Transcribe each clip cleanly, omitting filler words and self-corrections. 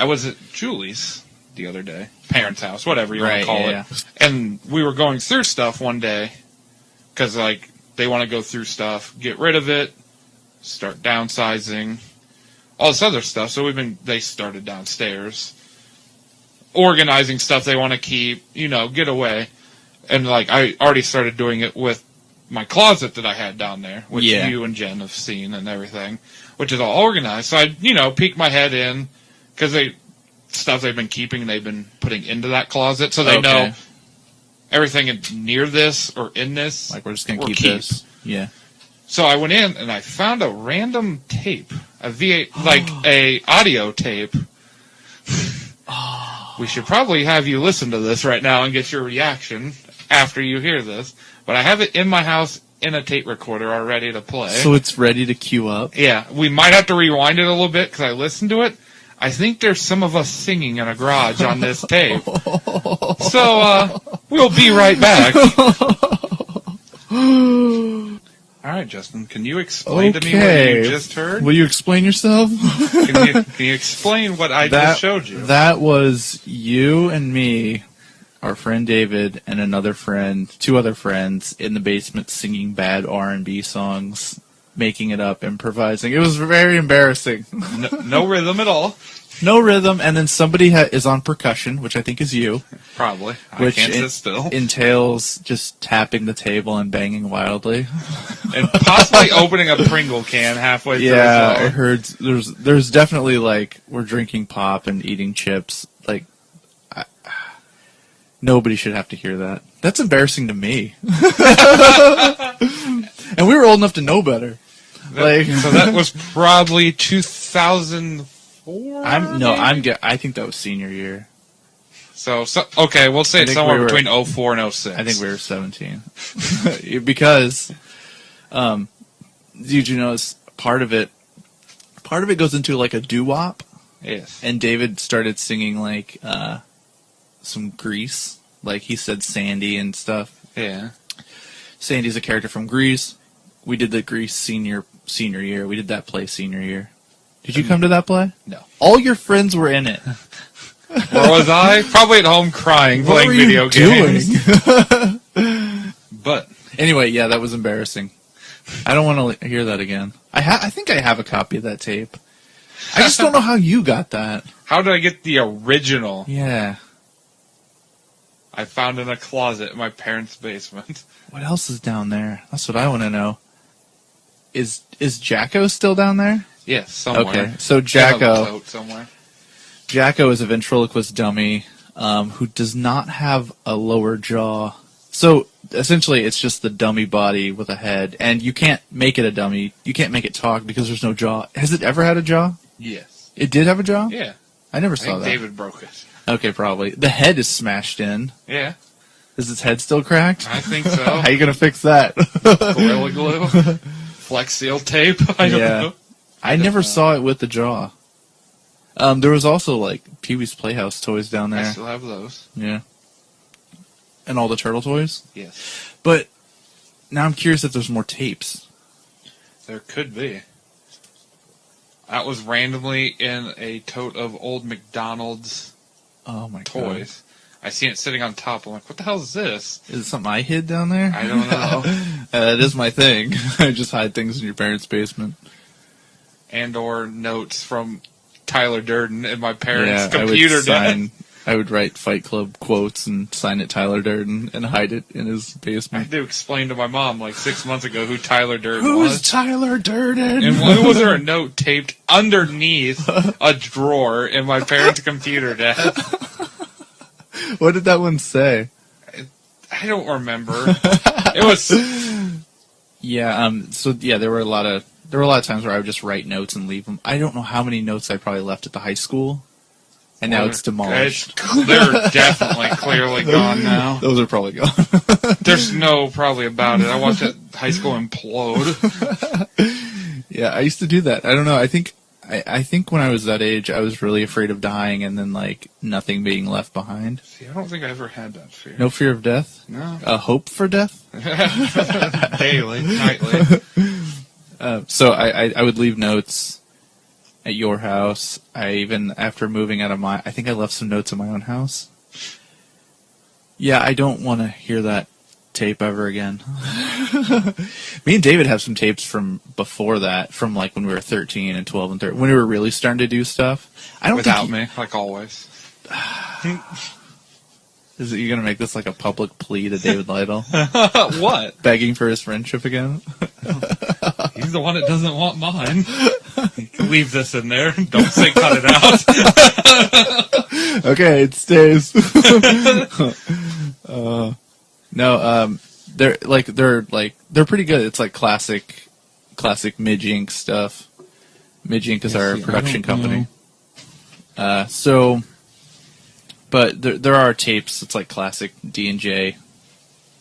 was at Julie's the other day, parents' house, whatever you want to call it. And we were going through stuff one day because, like, they want to go through stuff, get rid of it, start downsizing, all this other stuff. So they started downstairs, organizing stuff they want to keep, get away. And, like, I already started doing it with my closet that I had down there, which you and Jen have seen and everything, which is all organized. So I, peek my head in, because stuff they've been keeping, they've been putting into that closet, so they know everything near this or in this. Like, we're just going to keep this. Yeah. So I went in and I found a random tape, a V8, like a audio tape. We should probably have you listen to this right now and get your reaction after you hear this. But I have it in my house in a tape recorder all ready to play. So it's ready to queue up? Yeah. We might have to rewind it a little bit because I listened to it. I think there's some of us singing in a garage on this tape. So, we'll be right back. All right, Justin, can you explain to me what you just heard? Will you explain yourself? Can you explain what I just showed you? That was you and me, our friend David, and another friend, two other friends, in the basement singing bad R&B songs, making it up, improvising. It was very embarrassing. No rhythm at all. No rhythm, and then somebody is on percussion, which I think is you. Probably. Which can't sit still. Entails just tapping the table and banging wildly. And possibly opening a Pringle can halfway through. Yeah, I heard there's definitely, like, we're drinking pop and eating chips. Like, nobody should have to hear that. That's embarrassing to me. And we were old enough to know better. So that was probably 2004? I think that was senior year. So okay, we'll say it's somewhere between 04 and 06. I think we were 17. Because, did you notice part of it goes into like a doo-wop? Yes. And David started singing like some Grease. Like he said Sandy and stuff. Yeah. Sandy's a character from Grease. We did the Grease senior year. We did that play senior year. Did you come to that play? No. All your friends were in it. Where was I? Probably at home crying, playing video games. But anyway, yeah, that was embarrassing. I don't want to hear that again. I think I have a copy of that tape. I just don't know how you got that. How did I get the original? Yeah. I found in a closet in my parents' basement. What else is down there? That's what I want to know. Is Jacko still down there? Yes, somewhere. Okay, so Jacko is a ventriloquist dummy who does not have a lower jaw. So essentially, it's just the dummy body with a head, and you can't make it a dummy. You can't make it talk because there's no jaw. Has it ever had a jaw? Yes. It did have a jaw? Yeah. I never saw that. David broke it. Okay, probably. The head is smashed in. Yeah. Is its head still cracked? I think so. How are you going to fix that? Gorilla Glue? Flex Seal tape? I don't know. I never saw it with the jaw. There was also, like, Pee-wee's Playhouse toys down there. I still have those. Yeah. And all the turtle toys? Yes. But now I'm curious if there's more tapes. There could be. That was randomly in a tote of old McDonald's toys. I seen it sitting on top. I'm like, what the hell is this? Is it something I hid down there? I don't know. That is my thing. I just hide things in your parents' basement. And or notes from Tyler Durden in my parents' computer desk. I would write Fight Club quotes and sign it Tyler Durden and hide it in his basement. I had to explain to my mom like 6 months ago who Tyler Durden was. Who's Tyler Durden? And why was there a note taped underneath a drawer in my parents' computer desk? What did that one say? I don't remember. It was... Yeah, there were a lot of times where I would just write notes and leave them. I don't know how many notes I probably left at the high school. And now it's demolished. They're definitely clearly gone now. Those are probably gone. There's no probably about it. I watched that high school implode. Yeah, I used to do that. I don't know. I think when I was that age, I was really afraid of dying and then, like, nothing being left behind. See, I don't think I ever had that fear. No fear of death? No. A hope for death? Daily, nightly. So I would leave notes, at your house. After moving out of I think I left some notes in my own house. Yeah, I don't want to hear that tape ever again. Me and David have some tapes from before that, from like when we were 13 and 12 and 13, when we were really starting to do stuff. Without me, like always. Is it you gonna make this like a public plea to David Lytle? What? Begging for his friendship again? He's the one that doesn't want mine. You can leave this in there. Don't say cut it out. Okay, it stays. No, they're pretty good. It's like classic Midge Inc. stuff. Midge Inc. is our production company. But there are tapes. It's like classic D&J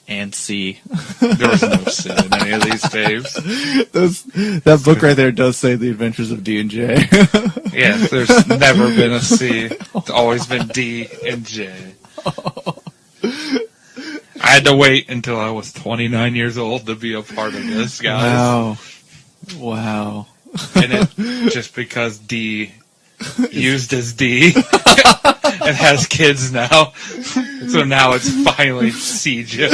and C. There was no C in any of these tapes. That book right there does say The Adventures of D&J. Yes, there's never been a C. It's always been D and J. I had to wait until I was 29 years old to be a part of this, guys. Wow. And it just because D used as D and has kids now. So now it's finally CJ.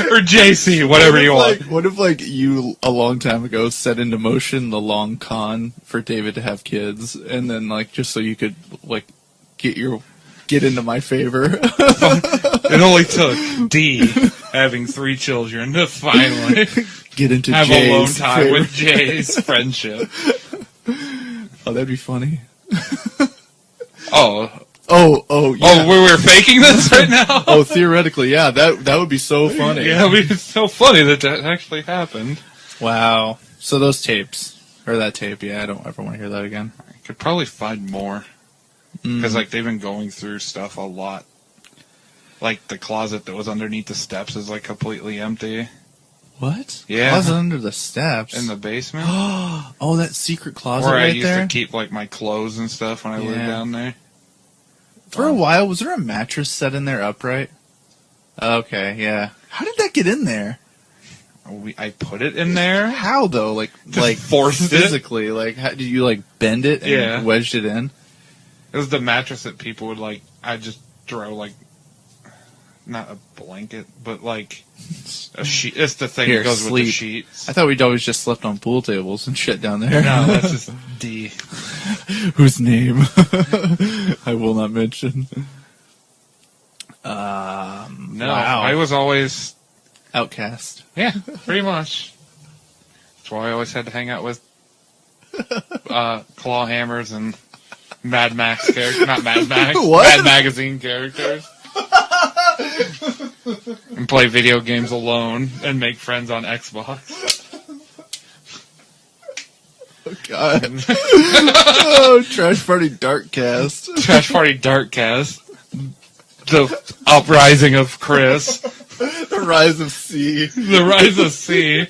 Or JC, whatever you want. What if you a long time ago set into motion the long con for David to have kids, and then just so you could get into my favor? It only took D having 3 children to finally get into have Jay's alone time favor. with Jay's friendship. Oh, that'd be funny. Oh, yeah. Oh, we were faking this right now? Oh, theoretically, yeah. That would be so funny. Yeah, it would be so funny that actually happened. Wow. So those tapes, or that tape, yeah, I don't ever want to hear that again. I could probably find more. Because, they've been going through stuff a lot. Like, the closet that was underneath the steps is, completely empty. What? Yeah. Closet under the steps? In the basement. Oh, that secret closet where right I used there? to keep, my clothes and stuff when I lived down there. For a while, was there a mattress set in there upright? Okay, yeah. How did that get in there? I put it in there. How, though? Forced physically? How, did you, bend it and wedged it in? It was the mattress that people would, I just throw, not a blanket, but, a sheet. It's the thing that goes with the sheets. I thought we'd always just slept on pool tables and shit down there. No, that's just D. Whose name I will not mention. No, wow. I was always... outcast. Yeah, pretty much. That's why I always had to hang out with claw hammers and Mad Max characters. Not Mad Max. What? Mad Magazine characters. And play video games alone and make friends on Xbox. Oh, God. Oh, Trash Party Darkcast. Trash Party Darkcast. The uprising of Chris. The rise of C. The rise of C.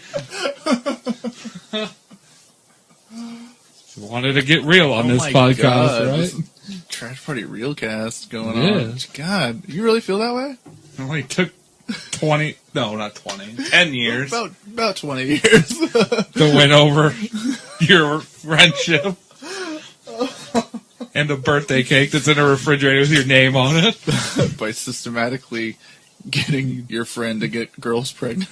Wanted to get real on this podcast, God. right? Trash Party Realcast going on. God, you really feel that way? It only took 20, no, not 20, 10 years. About 20 years. To win over your friendship. And a birthday cake that's in a refrigerator with your name on it. By systematically getting your friend to get girls pregnant.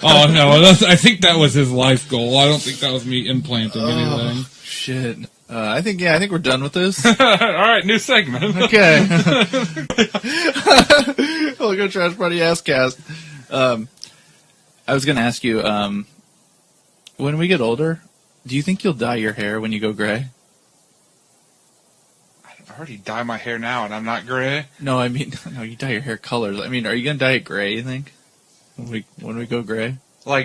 Oh, no, I think that was his life goal. I don't think that was me implanting anything. Shit. I think we're done with this. All right, new segment. Okay. We'll go Trash Party Asscast. I was going to ask you, when we get older, do you think you'll dye your hair when you go gray? I already dye my hair now, and I'm not gray. No, I mean, no, you dye your hair colors. I mean, are you going to dye it gray, you think? When we go gray?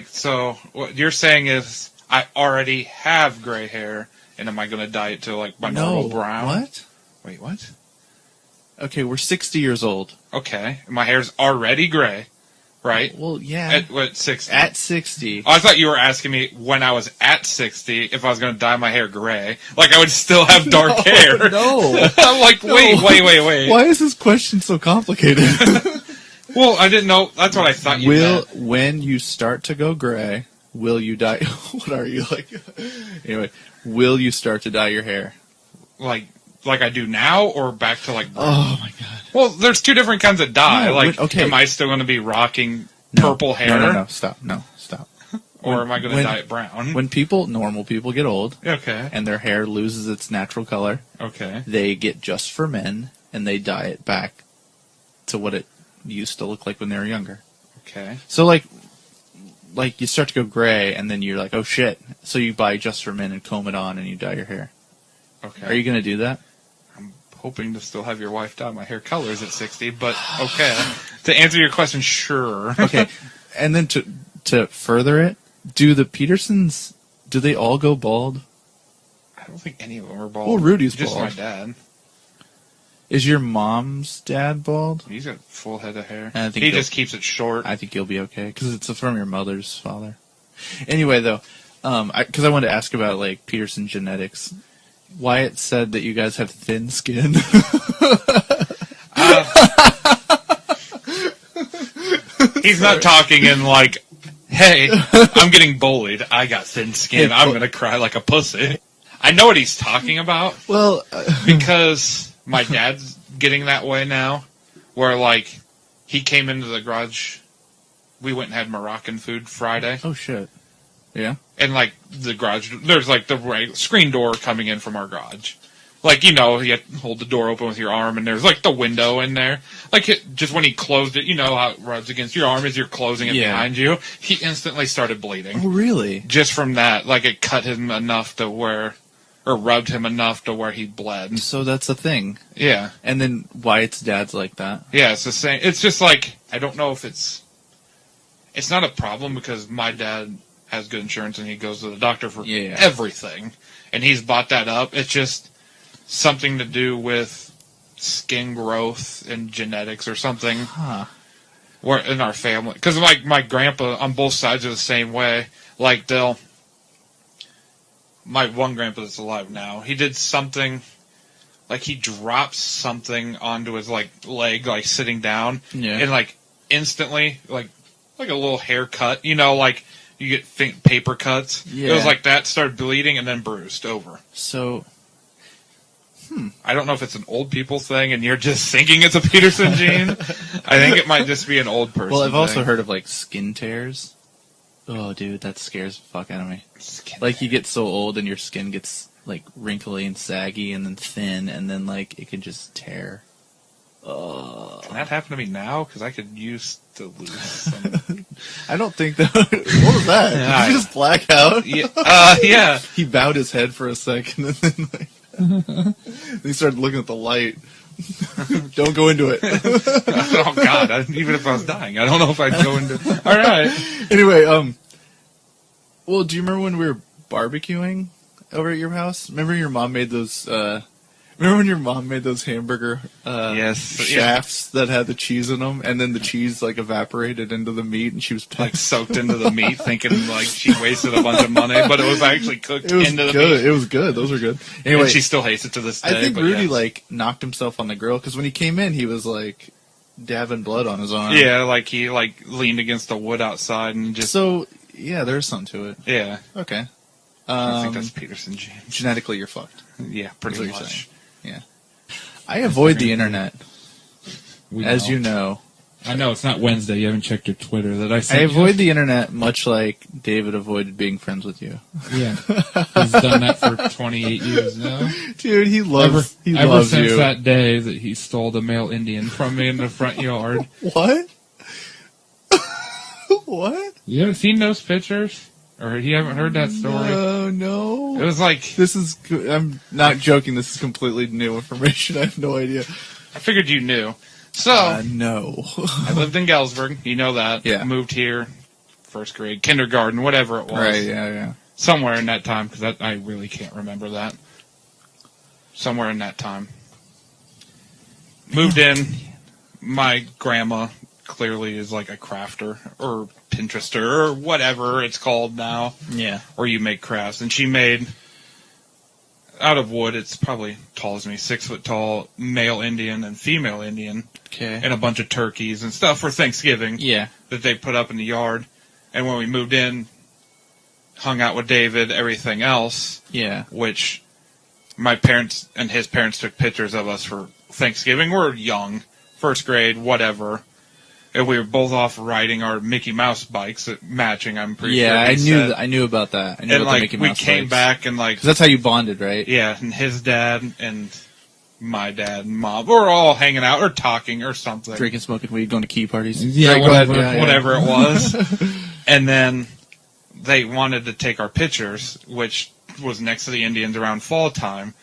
So what you're saying is I already have gray hair, and am I going to dye it to, my normal brown? What? Wait, what? Okay, we're 60 years old. Okay, my hair's already gray, right? Well, yeah. At what, 60? At 60. Oh, I thought you were asking me when I was at 60 if I was going to dye my hair gray. I would still have dark hair. No. I'm like, wait. Why is this question so complicated? Well, I didn't know. That's what I thought you meant. When you start to go gray, will you dye? What are you like? Anyway, will you start to dye your hair? Like I do now, or back to like brown? Oh my god. Well, there's two different kinds of dye. No, okay. Am I still going to be rocking purple hair? No, stop. Or am I going to dye it brown? When normal people get old, okay, and their hair loses its natural color, okay, they get Just for Men, and they dye it back to what it used to look like when they were younger. Okay. So like you start to go gray, and then you're like, oh shit. So you buy Just for Men and comb it on, and you dye your hair. Okay. Are you going to do that? I'm hoping to still have your wife dye my hair colors at 60, but okay. To answer your question, sure. Okay. And then to further it, do the Petersons, do they all go bald? I don't think any of them are bald. Well, Rudy's just bald. my dad. Is your mom's dad bald? He's got a full head of hair. I think he just keeps it short. I think you'll be okay, because it's from your mother's father. Anyway, though, because I wanted to ask about, like, Peterson genetics. Wyatt said that you guys have thin skin. He's not talking in like, hey, I'm getting bullied. I got thin skin. I'm going to cry like a pussy. I know what he's talking about. Well, because my dad's getting that way now, where like he came into the garage. We went and had Moroccan food Friday. Oh shit! Yeah. And like the garage, there's like the screen door coming in from our garage. Like, you know, you have to hold the door open with your arm, and there's like the window in there. Like, just when he closed it, you know how it rubs against your arm as you're closing it behind you. He instantly started bleeding. Oh, really? Just from that, like it cut him enough to where, or rubbed him enough to where he bled. So that's a thing. Yeah. And then Wyatt's dad's like that. Yeah, it's the same. It's just like, I don't know if it's not a problem because my dad has good insurance and he goes to the doctor for everything. And he's bought that up. It's just something to do with skin growth and genetics or something. Huh. Where in our family, because like my grandpa on both sides are the same way. Like my one grandpa that's alive now, he did something, like he dropped something onto his like leg, like sitting down, and like instantly, like a little haircut, you know, like you get paper cuts. Yeah. It was like that, started bleeding and then bruised over. So. I don't know if it's an old people thing and you're just thinking it's a Peterson gene. I think it might just be an old person Well, I've also thing. heard of, like, skin tears. Oh, dude, that scares the fuck out of me. Like, you get so old and your skin gets, like, wrinkly and saggy and then thin, and then, like, it can just tear. Can that happen to me now? Because I could use to lose some. I don't think that... What was that? Did you just black out? Yeah. He bowed his head for a second and then, like... He started looking at the light. Don't go into it. Oh God! Even if I was dying, I don't know if I'd go into. All right. Anyway, well, do you remember when we were barbecuing over at your house? Remember your mom made those. Remember when your mom made those hamburger shafts that had the cheese in them, and then the cheese like evaporated into the meat, and she was like soaked into the meat, thinking like she wasted a bunch of money, but it was actually cooked into the meat. It was good. Those were good. Anyway, and she still hates it to this day. I think Rudy like knocked himself on the grill because when he came in, he was like dabbing blood on his arm. Yeah, like he like leaned against the wood outside and just. So yeah, there's something to it. Yeah. Okay. I think that's Peterson gene. Genetically, you're fucked. Yeah, pretty much. Yeah. I avoid the internet, as you know. I know, it's not Wednesday. You haven't checked your Twitter. I avoid the internet much like David avoided being friends with you. Yeah. He's done that for 28 years now. Dude, he loves you. Ever since that day that he stole the male Indian from me in the front yard. What? What? You haven't seen those pictures? Or you haven't heard that story? No. It was like... I'm not joking. This is completely new information. I have no idea. I figured you knew. So... no. I lived in Galesburg. You know that. Yeah. Moved here. First grade. Kindergarten. Whatever it was. Right, yeah. Somewhere in that time. Because I really can't remember that. Somewhere in that time. Moved in. My grandma... clearly is like a crafter or Pinterester or whatever it's called now. Yeah. Or you make crafts. And she made, out of wood, it's probably tall as me, 6 foot tall, male Indian and female Indian. Okay. And a bunch of turkeys and stuff for Thanksgiving. Yeah. That they put up in the yard. And when we moved in, hung out with David, everything else. Yeah. Which my parents and his parents took pictures of us for Thanksgiving. We're young, first grade, whatever. And we were both off riding our Mickey Mouse bikes, matching. I'm pretty sure. Yeah, I knew about that. I knew and about like the Mickey we Mouse came bikes. back and like 'cause that's how you bonded, right? Yeah, and his dad and my dad and mom were all hanging out or talking or something, Drinking, smoking weed, going to key parties. Yeah, whatever it was. Yeah. And then they wanted to take our pictures, which was next to the Indians around fall time.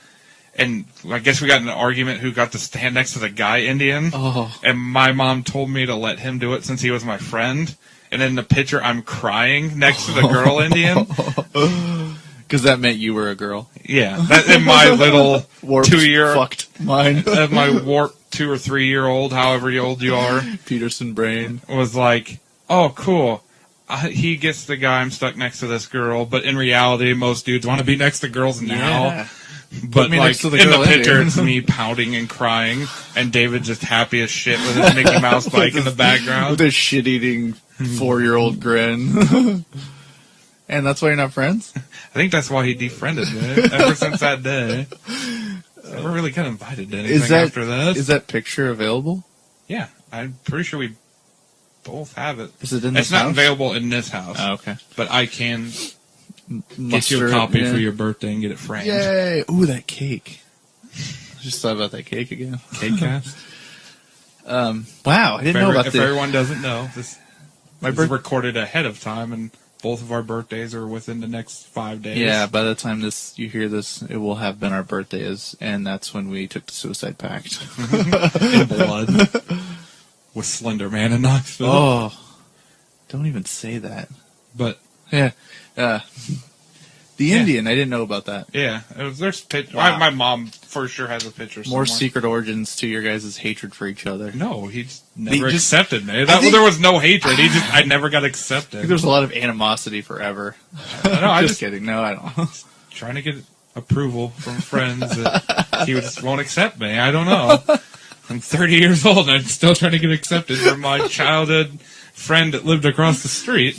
And I guess we got in an argument who got to stand next to the guy Indian. Oh. And my mom told me to let him do it since he was my friend. And in the picture, I'm crying next to the girl Indian. Because that meant you were a girl. Yeah. That, in my little Warped, 2-year... fucked mind. My warped 2 or 3 year old, however old you are. Peterson brain. Was like, oh, cool. He gets the guy, I'm stuck next to this girl. But in reality, most dudes want to be next to girls now. Yeah. But like in the picture, it's me pouting and crying, and David just happy as shit with his Mickey Mouse bike in the background. With a shit-eating 4-year-old grin. And that's why you're not friends? I think that's why he defriended me ever since that day. Never really got invited to anything after that. Is that picture available? Yeah, I'm pretty sure we both have it. Is it in this It's not house? available in this house. Oh, okay. But I can get Muster you a copy it, for your birthday and get it framed. Yay! Ooh, that cake. I just thought about that cake again. Cake cast? Wow, I didn't know about If this. everyone doesn't know, this My is recorded ahead of time, and both of our birthdays are within the next 5 days. Yeah, by the time you hear this, it will have been our birthdays, and that's when we took the suicide pact. In blood. With Slender Man and Knoxville. Oh, don't even say that. But yeah, the Indian. I didn't know about that. Yeah, there's pictures. Wow. My mom for sure has a picture. More somewhere. secret origins to your guys' hatred for each other. No, he just never just- accepted me. I think- There was no hatred. I never got I accepted. think there's a lot of animosity forever. No, I just kidding. No, I don't. trying to get approval from friends that he just won't accept me. I don't know. I'm 30 years old and I'm still trying to get accepted from my childhood friend that lived across the street.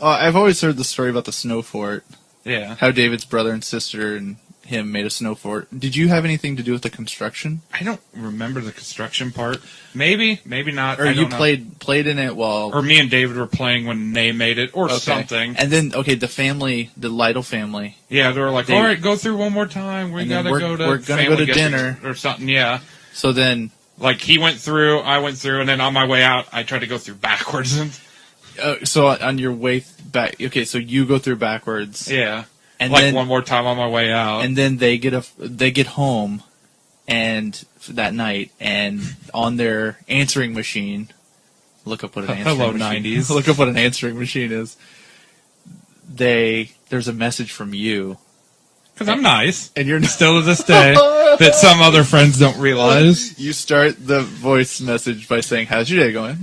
I've always heard the story about the snow fort. Yeah. How David's brother and sister and him made a snow fort. Did you have anything to do with the construction? I don't remember the construction part. Maybe not. Or I you don't know. played in it while... Or me and David were playing when they made it, or Okay. something. And then, the family, the Lytle family. Yeah, they were like, all right, go through one more time. We And gotta then go to we're gonna family go to get dinner. or something, yeah. So then... Like, he went through, I went through, and then on my way out, I tried to go through backwards. so on your way back... Okay, so you go through backwards. Yeah. And like, then, one more time on my way out. And then they get home and that night, and on their answering machine... Look up what an answering Hello, machine 90s. Look up what an answering machine is. There's a message from you. Because I'm nice. And you're Still to this day, that some other friends don't realize. You start the voice message by saying, "How's your day going?"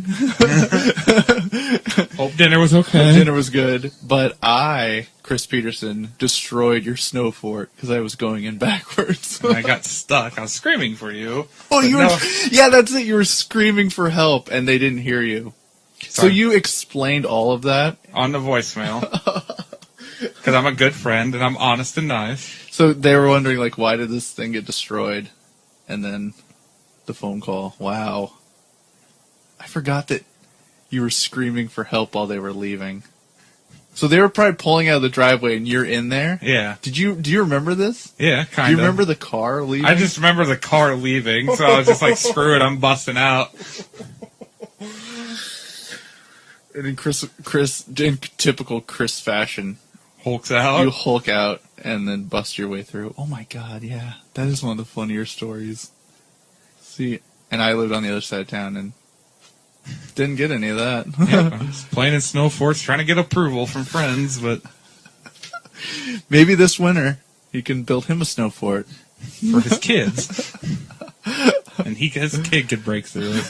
Hope dinner was okay. Dinner was good, but I, Chris Peterson, destroyed your snow fort because I was going in backwards. And I got stuck. I was screaming for you. Oh, you No. were... Yeah, that's it. You were screaming for help, and they didn't hear you. So Sorry. you explained all of that? On the voicemail. Because I'm a good friend, and I'm honest and nice. So they were wondering, like, why did this thing get destroyed? And then the phone call. Wow. I forgot that you were screaming for help while they were leaving. So they were probably pulling out of the driveway and you're in there? Yeah. Do you remember this? Yeah, kind of. Do you remember the car leaving? I just remember the car leaving, so I was just like, screw it, I'm busting out. And in in typical Chris fashion, Hulks out. you Hulk out and then bust your way through. Oh my god, yeah. That is one of the funnier stories. See, and I lived on the other side of town and didn't get any of that. Yeah, I'm just playing in snow forts, trying to get approval from friends, but Maybe this winter he can build him a snow fort. for his kids. And his kid could break through.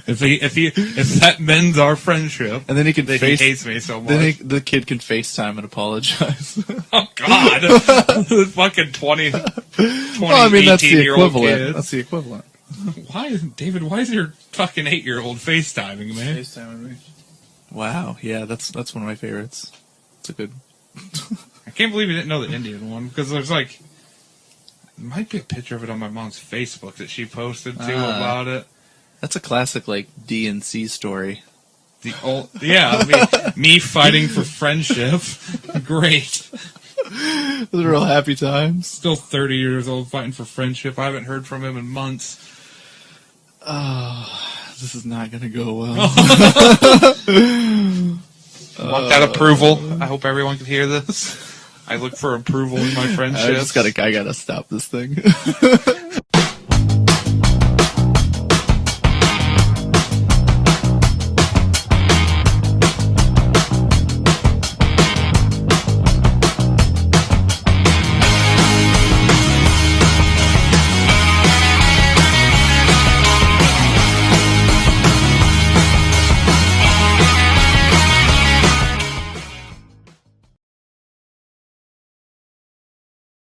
If that mends our friendship, And then he can that he hates me so much. Then the kid can FaceTime and apologize. Oh God, this fucking 20, Well, I mean, that's the 18-year-old equivalent. kid. That's the equivalent. Why is your fucking 8-year-old FaceTiming me? FaceTiming me. Wow, yeah, that's one of my favorites. It's a good I can't believe you didn't know the Indian one, because there's like, there might be a picture of it on my mom's Facebook that she posted too about it. That's a classic like D&C story. Me fighting for friendship. Great. Those are real happy times. Still 30 years old fighting for friendship. I haven't heard from him in months. Oh, this is not going to go well. Want that approval? I hope everyone can hear this. I look for approval in my friendship. I gotta stop this thing.